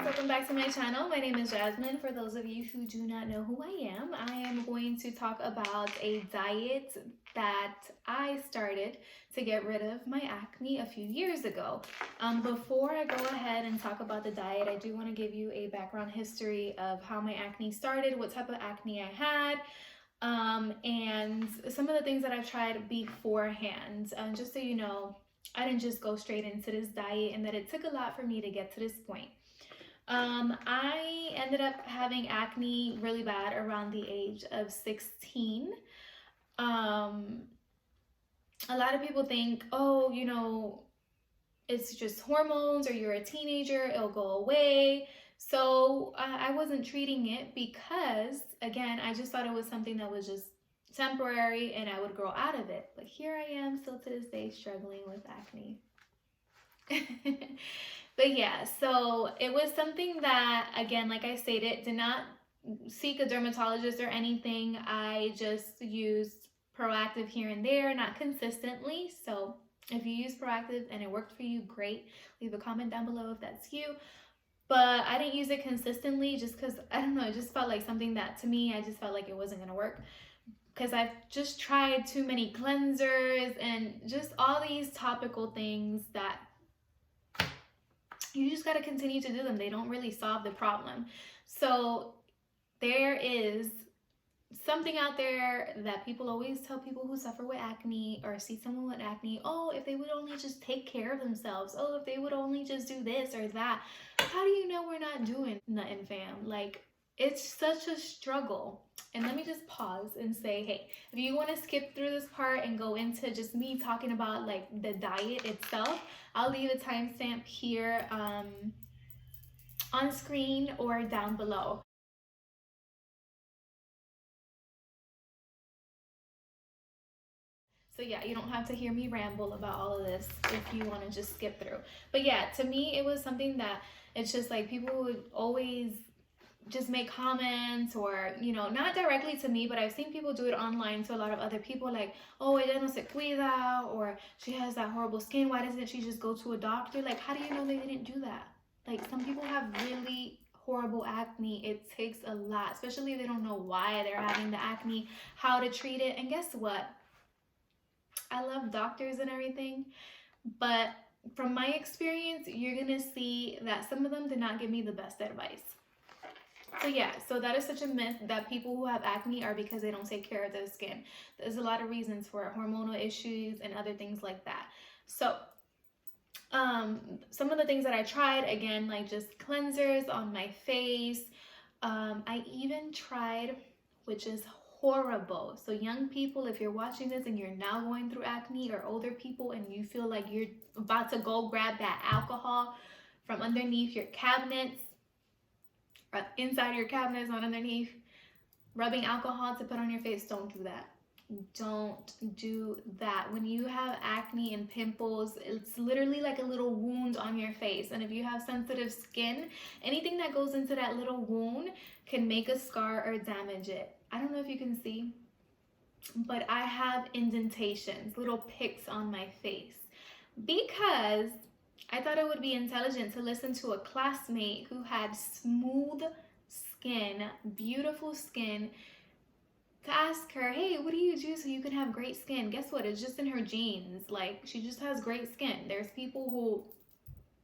welcome back to my channel. My name is Jasmine. For those of you who do not know who I am going to talk about a diet that I started to get rid of my acne a few years ago. Before I go ahead and talk about the diet, I do want to give you a background history of how my acne started, what type of acne I had, and some of the things that I've tried beforehand. Just so you know, I didn't just go straight into this diet, and that it took a lot for me to get to this point. I ended up having acne really bad around the age of 16. A lot of people think, oh, you know, it's just hormones, or you're a teenager, it'll go away. So I wasn't treating it because, again, I just thought it was something that was just temporary and I would grow out of it. But here I am still to this day struggling with acne. But yeah, so it was something that, again, like I stated, did not seek a dermatologist or anything. I just used Proactive here and there, not consistently. So if you use Proactive and it worked for you, great. Leave a comment down below if that's you. But I didn't use it consistently just because, I don't know, it just felt like something that, to me, I just felt like it wasn't going to work. Because I've just tried too many cleansers and just all these topical things that you just got to continue to do them. They don't really solve the problem. So there is something out there that people always tell people who suffer with acne or see someone with acne, oh, if they would only just take care of themselves, oh, if they would only just do this or that. How do you know we're not doing nothing, fam? Like, it's such a struggle. And let me just pause and say, hey, if you want to skip through this part and go into just me talking about like the diet itself, I'll leave a timestamp here on screen or down below. So yeah, you don't have to hear me ramble about all of this if you want to just skip through. But yeah, to me, it was something that it's just like people would always just make comments, or, you know, not directly to me, but I've seen people do it online to a lot of other people, like, oh, ella no se cuida, or she has that horrible skin, why doesn't she just go to a doctor? Like, how do you know they didn't do that? Like, some people have really horrible acne. It takes a lot, especially if they don't know why they're having the acne, how to treat it. And guess what? I love doctors and everything, but from my experience, you're gonna see that some of them did not give me the best advice. So yeah, so that is such a myth that people who have acne are because they don't take care of their skin. There's a lot of reasons for it, hormonal issues and other things like that. So some of the things that I tried, again, like just cleansers on my face. I even tried, which is horrible. So young people, if you're watching this and you're now going through acne, or older people and you feel like you're about to go grab that alcohol from underneath your cabinets, inside your cabinets, not underneath, rubbing alcohol to put on your face, don't do that. Don't do that. When you have acne and pimples, it's literally like a little wound on your face. And if you have sensitive skin, anything that goes into that little wound can make a scar or damage it. I don't know if you can see, but I have indentations, little picks on my face, because I thought it would be intelligent to listen to a classmate who had smooth skin, beautiful skin, to ask her, hey, what do you do so you can have great skin? Guess what? It's just in her genes. Like, she just has great skin. There's people who,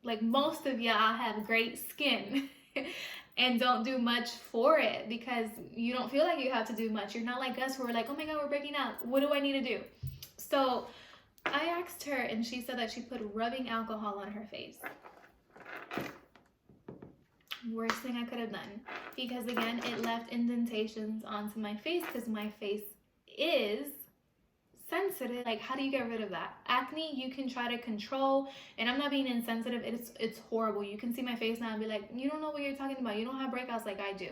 like most of y'all, have great skin and don't do much for it because you don't feel like you have to do much. You're not like us who are like, oh my God, we're breaking out. What do I need to do? So I asked her, and she said that she put rubbing alcohol on her face. Worst thing I could have done, because again, it left indentations onto my face because my face is sensitive. Like, how do you get rid of that? Acne, you can try to control, and I'm not being insensitive. It's horrible. You can see my face now and be like, you don't know what you're talking about. You don't have breakouts like I do.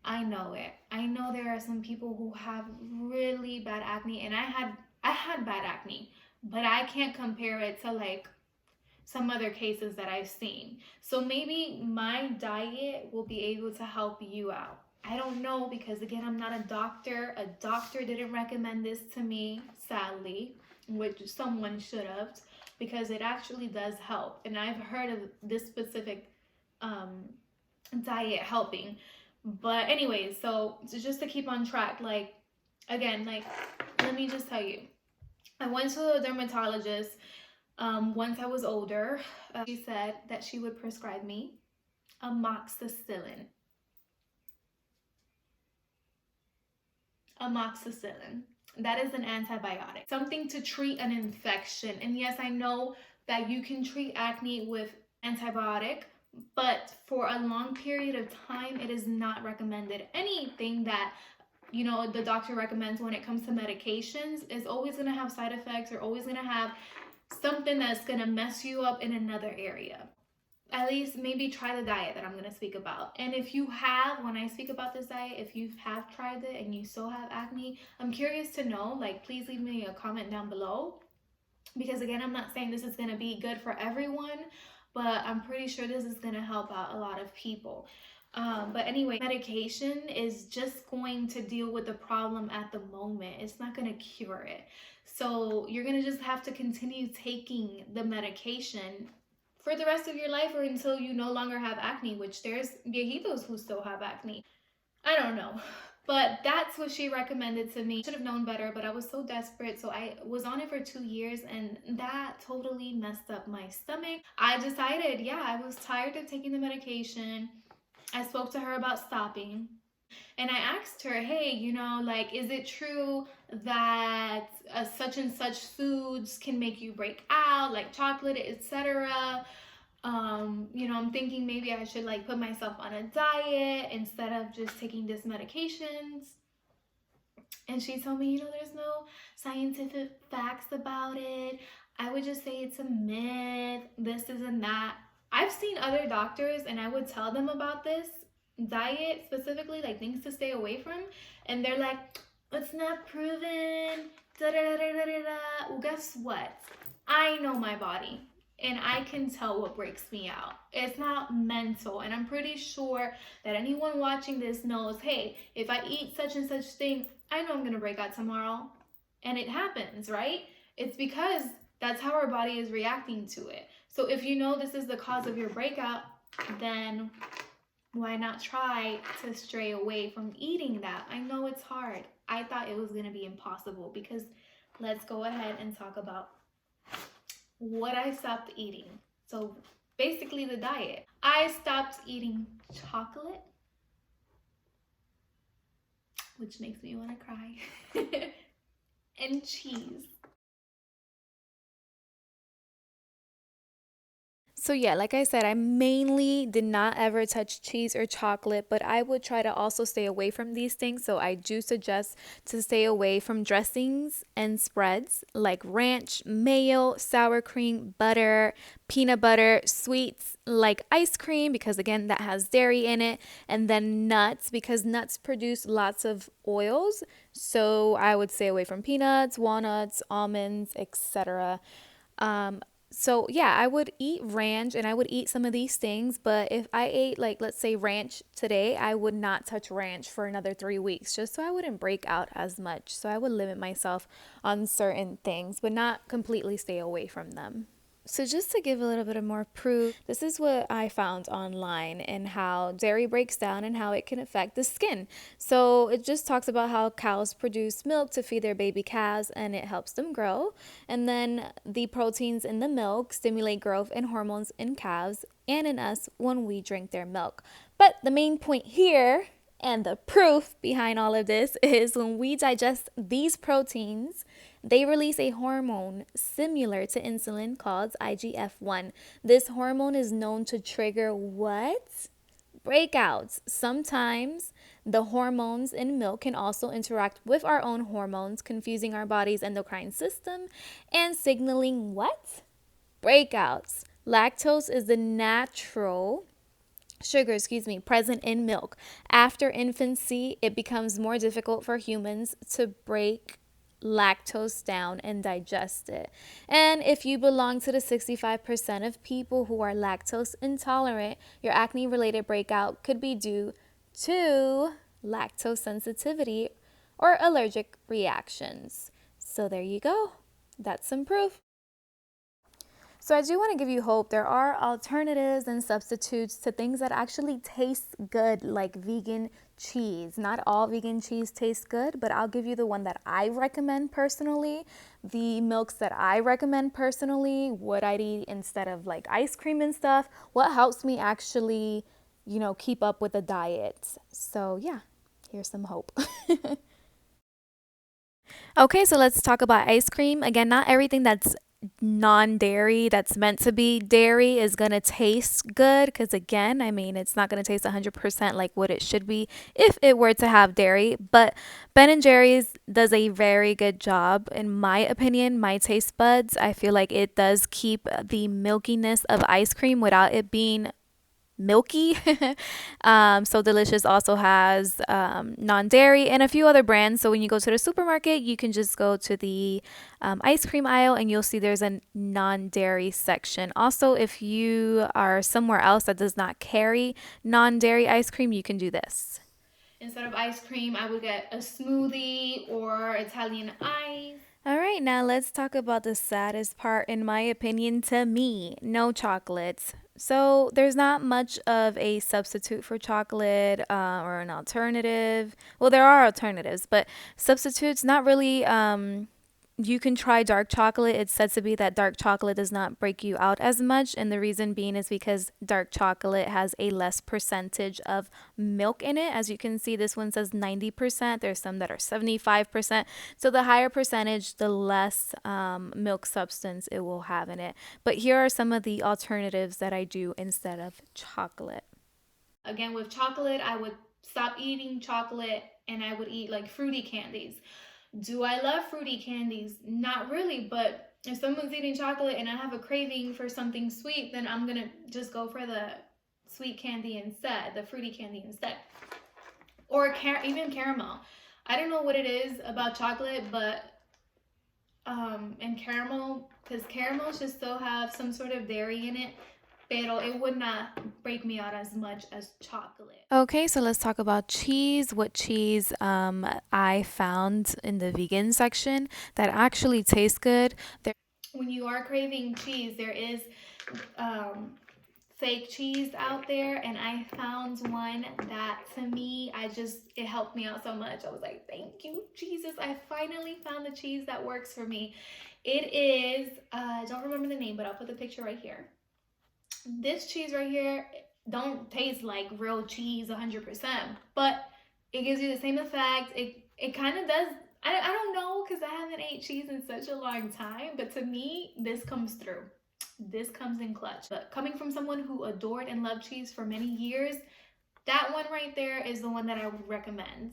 I know it. I know there are some people who have really bad acne, and I had bad acne, but I can't compare it to like some other cases that I've seen. So maybe my diet will be able to help you out. I don't know, because again, I'm not a doctor. A doctor didn't recommend this to me, sadly, which someone should have, because it actually does help. And I've heard of this specific diet helping. But anyways, so just to keep on track, like again, like let me just tell you, I went to a dermatologist once I was older. She said that she would prescribe me amoxicillin. Amoxicillin. That is an antibiotic, something to treat an infection. And yes, I know that you can treat acne with antibiotic, but for a long period of time, it is not recommended. Anything that the doctor recommends when it comes to medications is always going to have side effects, or always going to have something that's going to mess you up in another area. At least maybe try the diet that I'm going to speak about. And if you have, when I speak about this diet, if you have tried it and you still have acne, I'm curious to know. Like, please leave me a comment down below, because again, I'm not saying this is going to be good for everyone, but I'm pretty sure this is going to help out a lot of people. But anyway, medication is just going to deal with the problem at the moment. It's not going to cure it. So you're going to just have to continue taking the medication for the rest of your life, or until you no longer have acne, which there's viejitos who still have acne. I don't know. But that's what she recommended to me. I should have known better, but I was so desperate. So I was on it for 2 years, and that totally messed up my stomach. I decided, yeah, I was tired of taking the medication. I spoke to her about stopping. And I asked her, hey, like, is it true that such and such foods can make you break out, like chocolate, etc.? I'm thinking maybe I should like put myself on a diet instead of just taking these medications. And she told me, there's no scientific facts about it. I would just say it's a myth, this, and that. I've seen other doctors and I would tell them about this diet specifically, like things to stay away from. And they're like, it's not proven. Da da da da da da. Well, guess what? I know my body, and I can tell what breaks me out. It's not mental. And I'm pretty sure that anyone watching this knows, hey, if I eat such and such thing, I know I'm going to break out tomorrow. And it happens, right? It's because that's how our body is reacting to it. So if you know this is the cause of your breakout, then why not try to stray away from eating that? I know it's hard. I thought it was going to be impossible, because let's go ahead and talk about what I stopped eating. So basically the diet. I stopped eating chocolate, which makes me want to cry, and cheese. So yeah, like I said, I mainly did not ever touch cheese or chocolate, but I would try to also stay away from these things. So I do suggest to stay away from dressings and spreads like ranch, mayo, sour cream, butter, peanut butter, sweets like ice cream, because again, that has dairy in it, and then nuts, because nuts produce lots of oils. So I would stay away from peanuts, walnuts, almonds, etc. So yeah, I would eat ranch and I would eat some of these things, but if I ate, like, let's say ranch today, I would not touch ranch for another 3 weeks, just so I wouldn't break out as much. So I would limit myself on certain things, but not completely stay away from them. So just to give a little bit of more proof, this is what I found online, and how dairy breaks down and how it can affect the skin. So it just talks about how cows produce milk to feed their baby calves, and it helps them grow. And then the proteins in the milk stimulate growth and hormones in calves and in us when we drink their milk. But the main point here, and the proof behind all of this, is when we digest these proteins, they release a hormone similar to insulin called IGF-1. This hormone is known to trigger what? Breakouts. Sometimes the hormones in milk can also interact with our own hormones, confusing our body's endocrine system and signaling what? Breakouts. Lactose is the natural sugar, present in milk. After infancy, it becomes more difficult for humans to break lactose down and digest it. And if you belong to the 65% of people who are lactose intolerant, your acne related breakout could be due to lactose sensitivity or allergic reactions. So there you go. That's some proof. So I do want to give you hope. There are alternatives and substitutes to things that actually taste good, like vegan cheese. Not all vegan cheese tastes good, but I'll give you the one that I recommend personally. The milks that I recommend personally, what I'd eat instead of like ice cream and stuff, what helps me actually, keep up with the diet. So yeah, here's some hope. Okay, so let's talk about ice cream. Again, not everything that's non dairy, that's meant to be dairy, is going to taste good. Because, again, I mean, it's not going to taste 100% like what it should be if it were to have dairy. But Ben and Jerry's does a very good job, in my opinion, my taste buds. I feel like it does keep the milkiness of ice cream without it being milky. So Delicious also has non dairy and a few other brands. So when you go to the supermarket, you can just go to the ice cream aisle and you'll see there's a non dairy section. Also, if you are somewhere else that does not carry non dairy ice cream, you can do this. Instead of ice cream, I would get a smoothie or Italian ice. All right, now let's talk about the saddest part, in my opinion, to me: no chocolates. So there's not much of a substitute for chocolate or an alternative. Well, there are alternatives, but substitutes, not really. You can try dark chocolate. It's said to be that dark chocolate does not break you out as much. And the reason being is because dark chocolate has a less percentage of milk in it. As you can see, this one says 90%. There's some that are 75%. So the higher percentage, the less milk substance it will have in it. But here are some of the alternatives that I do instead of chocolate. Again, with chocolate, I would stop eating chocolate and I would eat like fruity candies. Do I love fruity candies? Not really, but if someone's eating chocolate and I have a craving for something sweet, then I'm gonna just go for the sweet candy instead, the fruity candy instead. Or even caramel. I don't know what it is about chocolate, but and caramel, because caramel should still have some sort of dairy in it, pero it would not break me out as much as chocolate. Okay, so let's talk about cheese. What cheese I found in the vegan section that actually tastes good. When you are craving cheese, there is um, fake cheese out there, and I found one that, to me, it helped me out so much. I was like, thank you, Jesus. I finally found the cheese that works for me. It is, I don't remember the name, but I'll put the picture right here. This cheese right here don't taste like real cheese 100%, but it gives you the same effect. It kind of does. I don't know, because I haven't ate cheese in such a long time, but to me, this comes through. This comes in clutch. But coming from someone who adored and loved cheese for many years, that one right there is the one that I would recommend.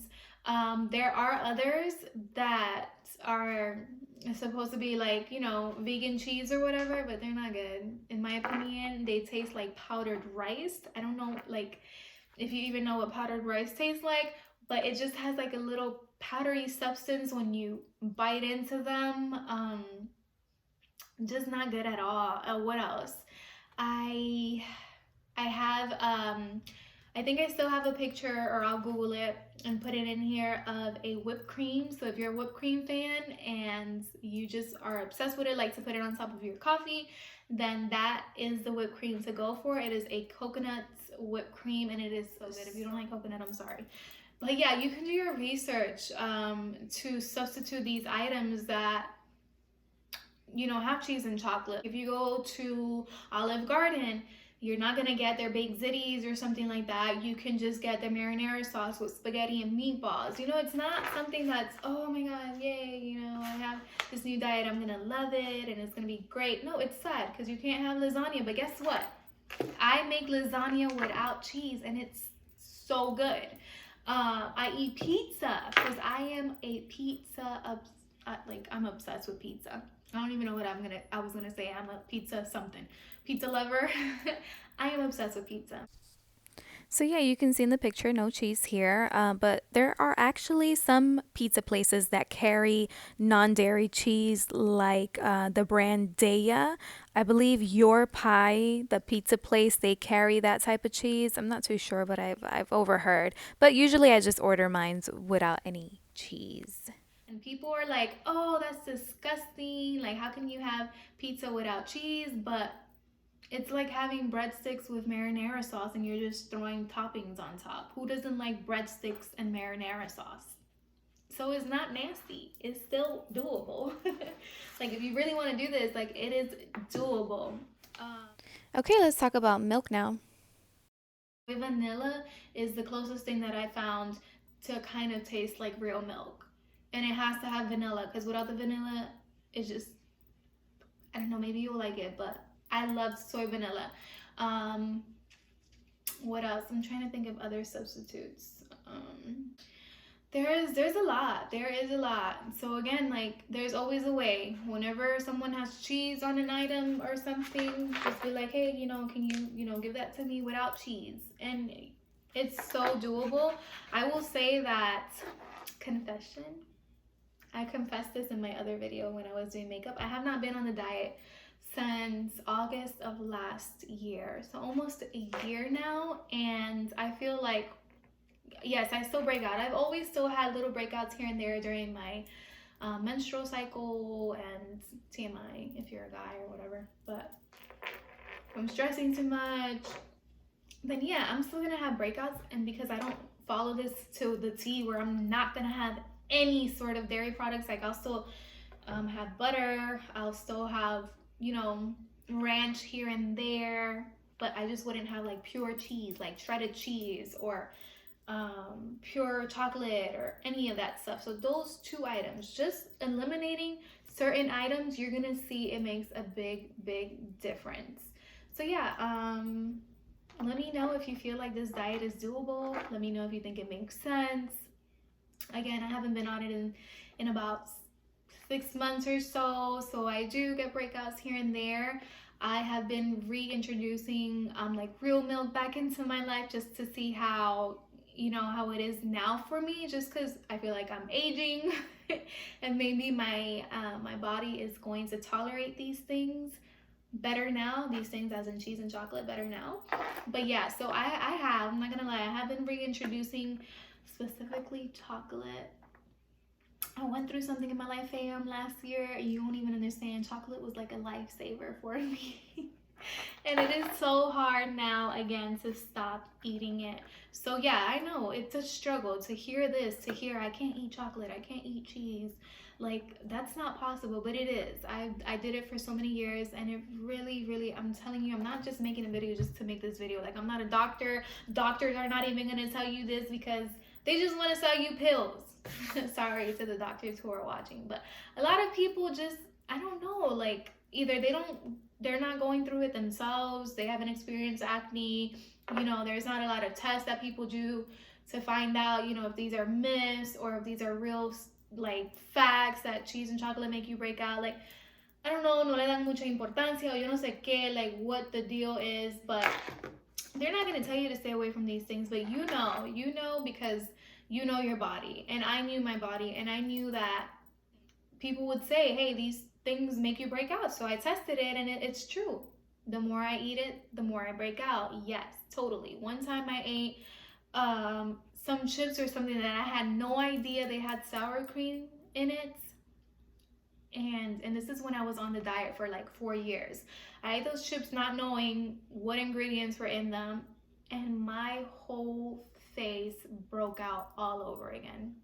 There are others that are supposed to be like, vegan cheese or whatever, but they're not good. In my opinion, they taste like powdered rice. I don't know, like, if you even know what powdered rice tastes like, but it just has like a little powdery substance when you bite into them. Just not good at all. What else? I I have I think I still have a picture, or I'll Google it and put it in here, of a whipped cream. So if you're a whipped cream fan and you just are obsessed with it, like to put it on top of your coffee, then that is the whipped cream to go for. It is a coconut whipped cream, and it is so good. If you don't like coconut, I'm sorry. But yeah, you can do your research to substitute these items that have cheese and chocolate. If you go to Olive Garden, you're not gonna get their baked zitties or something like that. You can just get the marinara sauce with spaghetti and meatballs. It's not something that's, oh my god, yay, I have this new diet, I'm gonna love it and it's gonna be great. No, it's sad because you can't have lasagna, but guess what? I make lasagna without cheese and it's so good. I eat pizza because I am a pizza I'm obsessed with pizza. I don't even know what I was gonna say. I'm a pizza something. Pizza lover. I am obsessed with pizza. So yeah, you can see in the picture, no cheese here, but there are actually some pizza places that carry non-dairy cheese, like the brand Daya. I believe Your Pie, the pizza place, they carry that type of cheese. I'm not too sure, but I've overheard. But usually I just order mine without any cheese. And people are like, oh, that's disgusting. Like, how can you have pizza without cheese? But it's like having breadsticks with marinara sauce and you're just throwing toppings on top. Who doesn't like breadsticks and marinara sauce? So it's not nasty. It's still doable. Like, if you really want to do this, like, it is doable. Okay, let's talk about milk now. Vanilla is the closest thing that I found to kind of taste like real milk. And it has to have vanilla because without the vanilla, it's just, I don't know, maybe you'll like it, but I love soy vanilla. Um, what else? I'm trying to think of other substitutes. There's a lot. There is a lot. So again, like there's always a way. Whenever someone has cheese on an item or something, just be like, hey, can you give that to me without cheese? And it's so doable. I will say that, confession. I confessed this in my other video when I was doing makeup. I have not been on the diet since August of last year. So almost a year now. And I feel like, yes, I still break out. I've always still had little breakouts here and there during my menstrual cycle and TMI if you're a guy or whatever. But if I'm stressing too much, then yeah, I'm still gonna have breakouts. And because I don't follow this to the T where I'm not gonna have any sort of dairy products, like I'll still have butter, I'll still have, ranch here and there, but I just wouldn't have like pure cheese, like shredded cheese or pure chocolate or any of that stuff. So those two items, just eliminating certain items, you're gonna see it makes a big difference. So yeah, let me know if you feel like this diet is doable. Let me know if you think it makes sense. Again, I haven't been on it in about 6 months or so I do get breakouts here and there. I have been reintroducing like real milk back into my life just to see how how it is now for me, just because I feel like I'm aging and maybe my body is going to tolerate these things better now. These things as in cheese and chocolate better now. But yeah, so I'm not gonna lie, I have been reintroducing specifically chocolate. I went through something in my life, fam, last year. You won't even understand. Chocolate was like a lifesaver for me. And it is so hard now, again, to stop eating it. So yeah, I know it's a struggle to hear this, to hear I can't eat chocolate, I can't eat cheese. Like, that's not possible, but it is. I did it for so many years, and it really, I'm telling you, I'm not just making a video just to make this video. Like, I'm not a doctor. Doctors are not even going to tell you this because they just want to sell you pills. Sorry to the doctors who are watching, but a lot of people just, I don't know, like either they're not going through it themselves, they haven't experienced acne, there's not a lot of tests that people do to find out, if these are myths or if these are real like facts that cheese and chocolate make you break out. Like, I don't know, no le dan mucha importancia o yo no sé qué, like what the deal is, but they're not going to tell you to stay away from these things, but you know because you know your body. And I knew my body, and I knew that people would say, hey, these things make you break out. So I tested it, and it's true. The more I eat it, the more I break out. Yes, totally. One time I ate some chips or something that I had no idea they had sour cream in it. And this is when I was on the diet for like 4 years. I ate those chips not knowing what ingredients were in them, and my whole face broke out all over again.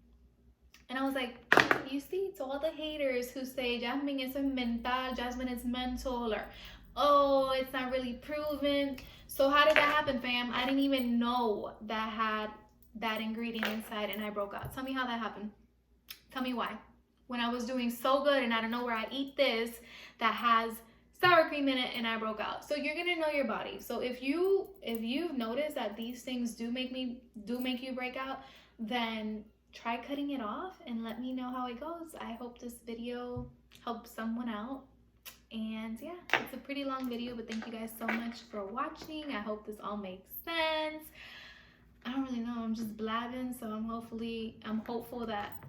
And I was like, you see, to all the haters who say Jasmine is mental, Jasmine is mental, or oh, it's not really proven. So how did that happen, fam? I didn't even know that had that ingredient inside, and I broke out. Tell me how that happened. Tell me why. When I was doing so good, and out of nowhere I eat this that has sour cream in it, and I broke out. So you're gonna know your body. So if you've noticed that these things do make you break out, then try cutting it off and let me know how it goes. I hope this video helps someone out. And yeah, it's a pretty long video, but thank you guys so much for watching. I hope this all makes sense. I don't really know, I'm just blabbing, so I'm hopeful that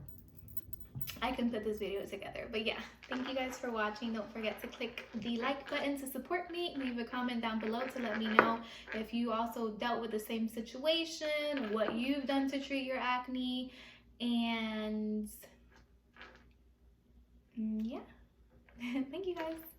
I can put this video together. But yeah, thank you guys for watching. Don't forget to click the like button to support me. Leave a comment down below to let me know if you also dealt with the same situation, what you've done to treat your acne. And Yeah. Thank you guys.